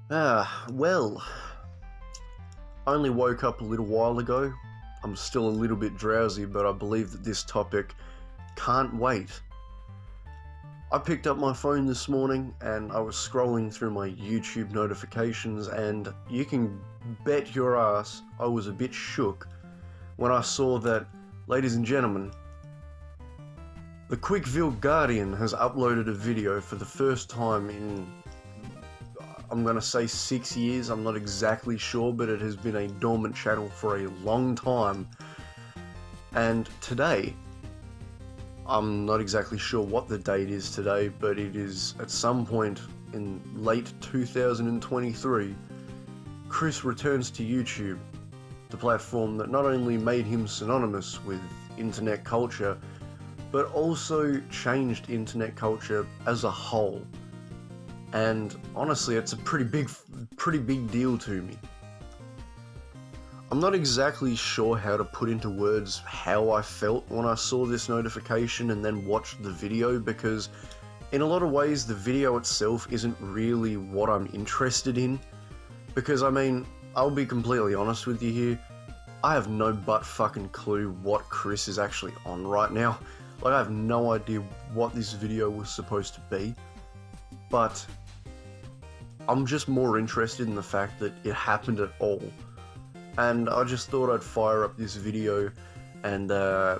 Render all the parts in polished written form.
Well, I only woke up a little while ago. I'm still a little bit drowsy, but I believe that this topic can't wait. I picked up my phone this morning and I was scrolling through my YouTube notifications, and you can bet your ass I was a bit shook when I saw that, ladies and gentlemen, the Quickville Guardian has uploaded a video for the first time in, I'm going to say 6 years. I'm not exactly sure, but it has been a dormant channel for a long time. And today, I'm not exactly sure what the date is today, but it is at some point in late 2023, Chris returns to YouTube, the platform that not only made him synonymous with internet culture, but also changed internet culture as a whole. And honestly, it's a pretty big deal to me. I'm not exactly sure how to put into words how I felt when I saw this notification and then watched the video, because in a lot of ways the video itself isn't really what I'm interested in. Because I mean, I'll be completely honest with you here, I have no but fucking clue what Chris is actually on right now. Like, I have no idea what this video was supposed to be, but I'm just more interested in the fact that it happened at all. And I just thought I'd fire up this video and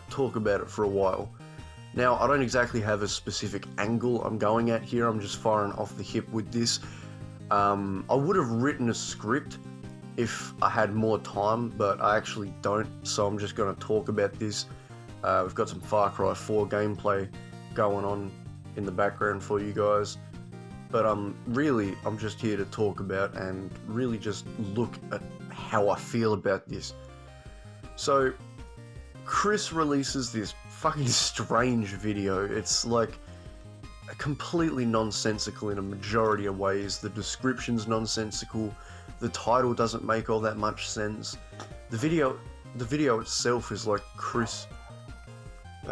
talk about it for a while. Now, I don't exactly have a specific angle I'm going at here, I'm just firing off the hip with this. I would have written a script if I had more time, but I actually don't, so I'm just going to talk about this. We've got some Far Cry 4 gameplay going on in the background for you guys. But I'm just here to talk about and really just look at how I feel about this. So, Chris releases this fucking strange video. It's like completely nonsensical in a majority of ways. The description's nonsensical. The title doesn't make all that much sense. The video itself is like Chris...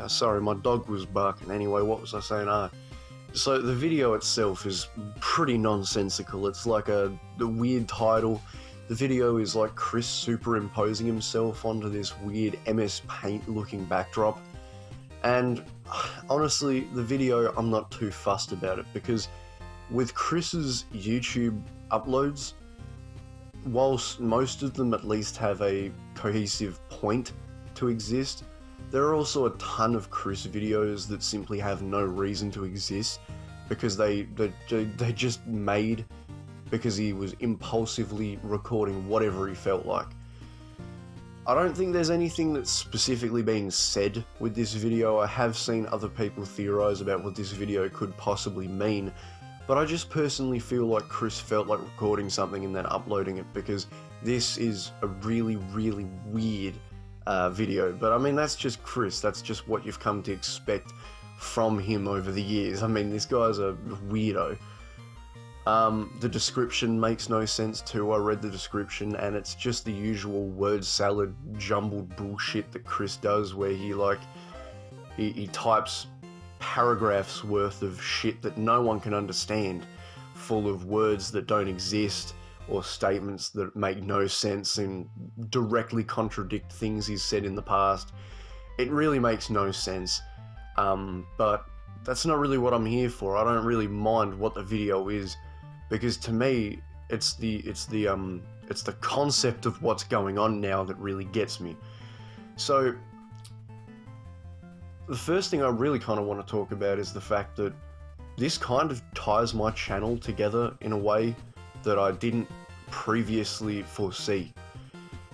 sorry, my dog was barking. Anyway, what was I saying? So the video itself is pretty nonsensical. It's like a weird title. The video is like Chris superimposing himself onto this weird MS Paint looking backdrop. And honestly, the video, I'm not too fussed about it, because with Chris's YouTube uploads, whilst most of them at least have a cohesive point to exist, there are also a ton of Chris videos that simply have no reason to exist, because they just made because he was impulsively recording whatever he felt like. I don't think there's anything that's specifically being said with this video. I have seen other people theorize about what this video could possibly mean, but I just personally feel like Chris felt like recording something and then uploading it, because this is a really weird video. But I mean, that's just Chris, that's just what you've come to expect from him over the years. I mean, this guy's a weirdo. The description makes no sense too. I read the description and it's just the usual word salad jumbled bullshit that Chris does, where he types paragraphs worth of shit that no one can understand, full of words that don't exist, or statements that make no sense and directly contradict things he's said in the past. It really makes no sense, but that's not really what I'm here for. I don't really mind what the video is, because to me, it's the concept of what's going on now that really gets me. So, the first thing I really kind of want to talk about is the fact that this kind of ties my channel together in a way that I didn't previously foresee.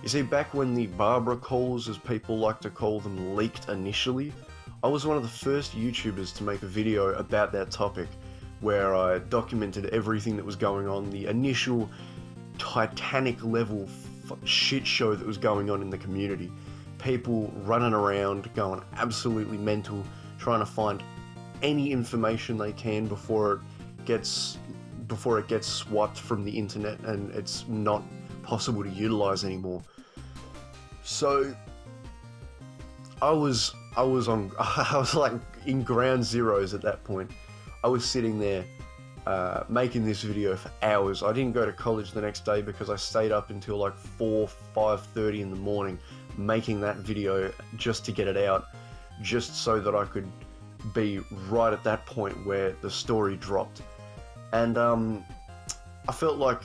You see, back when the Barbara calls, as people like to call them, leaked initially, I was one of the first YouTubers to make a video about that topic, where I documented everything that was going on, the initial Titanic level shit show that was going on in the community. People running around, going absolutely mental, trying to find any information they can before it gets swapped from the internet and it's not possible to utilize anymore. So I was like in ground zeros at that point. I was sitting there making this video for hours. I didn't go to college the next day because I stayed up until like 5:30 in the morning making that video just to get it out, just so that I could be right at that point where the story dropped. And I felt like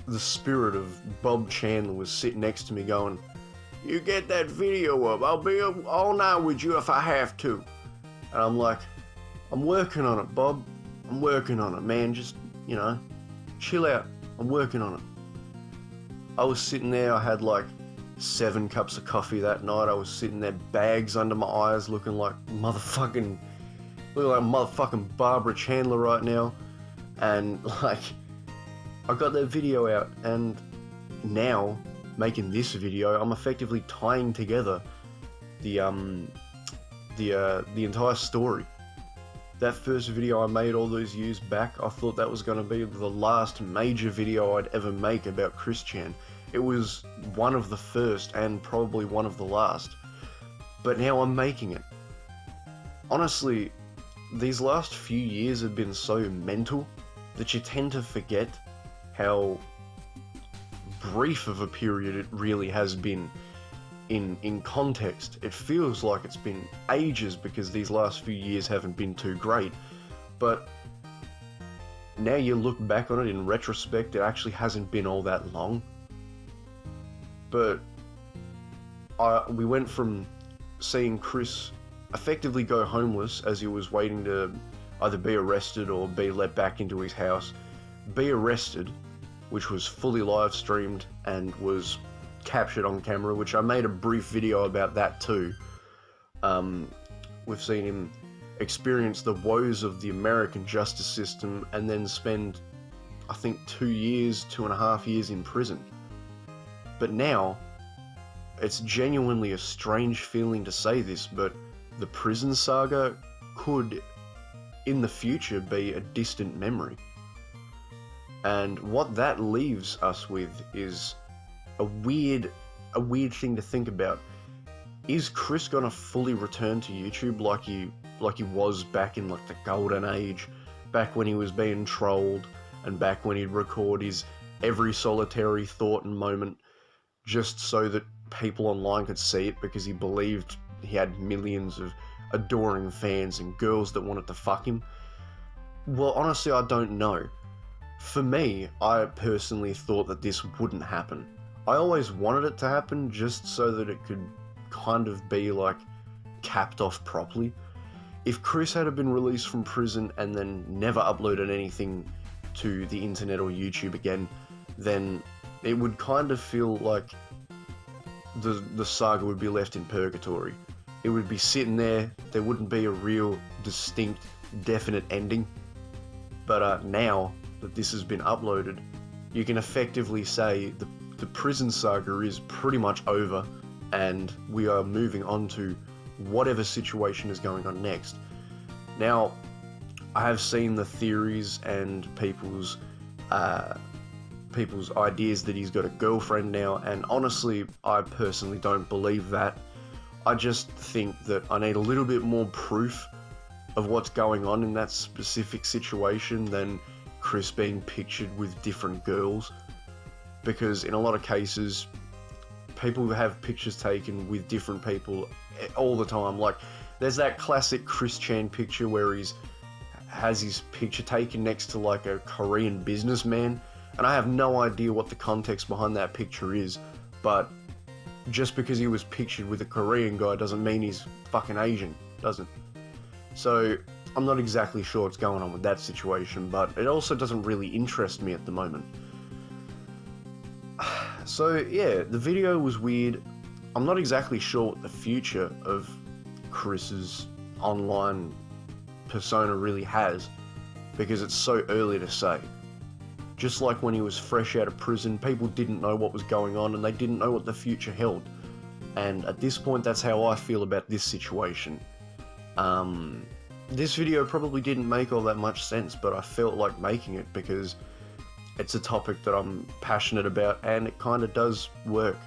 the spirit of Bob Chandler was sitting next to me going, "You get that video up, I'll be up all night with you if I have to." And I'm like, "I'm working on it, Bob. I'm working on it, man. Just, you know, chill out. I'm working on it." I was sitting there, I had like 7 cups of coffee that night. I was sitting there, bags under my eyes, looking like motherfucking Barbara Chandler right now. And like, I got that video out, and now making this video, I'm effectively tying together the entire story. That first video I made all those years back, I thought that was going to be the last major video I'd ever make about Chris Chan. It was one of the first and probably one of the last. But now I'm making it. Honestly, these last few years have been so mental that you tend to forget how brief of a period it really has been in context. It feels like it's been ages because these last few years haven't been too great, but now you look back on it in retrospect, it actually hasn't been all that long. But we went from seeing Chris effectively go homeless as he was waiting to either be arrested or be let back into his house, be arrested, which was fully live streamed and was captured on camera, which I made a brief video about that too. We've seen him experience the woes of the American justice system and then spend, I think, 2.5 years in prison. But now, it's genuinely a strange feeling to say this, but the prison saga could, in the future, be a distant memory. And what that leaves us with is a weird thing to think about. Is Chris gonna fully return to YouTube like he was back in like the golden age, back when he was being trolled, and back when he'd record his every solitary thought and moment just so that people online could see it because he believed he had millions of adoring fans and girls that wanted to fuck him? Well, honestly, I don't know. For me, I personally thought that this wouldn't happen. I always wanted it to happen just so that it could kind of be like capped off properly. If Chris had been released from prison and then never uploaded anything to the internet or YouTube again, then it would kind of feel like the saga would be left in purgatory. It would be sitting there, there wouldn't be a real distinct, definite ending. But now that this has been uploaded, you can effectively say the prison saga is pretty much over, and we are moving on to whatever situation is going on next. Now, I have seen the theories and people's ideas that he's got a girlfriend now, and honestly, I personally don't believe that. I just think that I need a little bit more proof of what's going on in that specific situation than Chris being pictured with different girls. Because in a lot of cases, people have pictures taken with different people all the time. Like, there's that classic Chris Chan picture where has his picture taken next to like a Korean businessman, and I have no idea what the context behind that picture is, but just because he was pictured with a Korean guy doesn't mean he's fucking Asian, doesn't? So I'm not exactly sure what's going on with that situation, but it also doesn't really interest me at the moment. So yeah, the video was weird. I'm not exactly sure what the future of Chris's online persona really has, because it's so early to say. Just like when he was fresh out of prison, people didn't know what was going on and they didn't know what the future held. And at this point, that's how I feel about this situation. This video probably didn't make all that much sense, but I felt like making it because it's a topic that I'm passionate about and it kind of does work.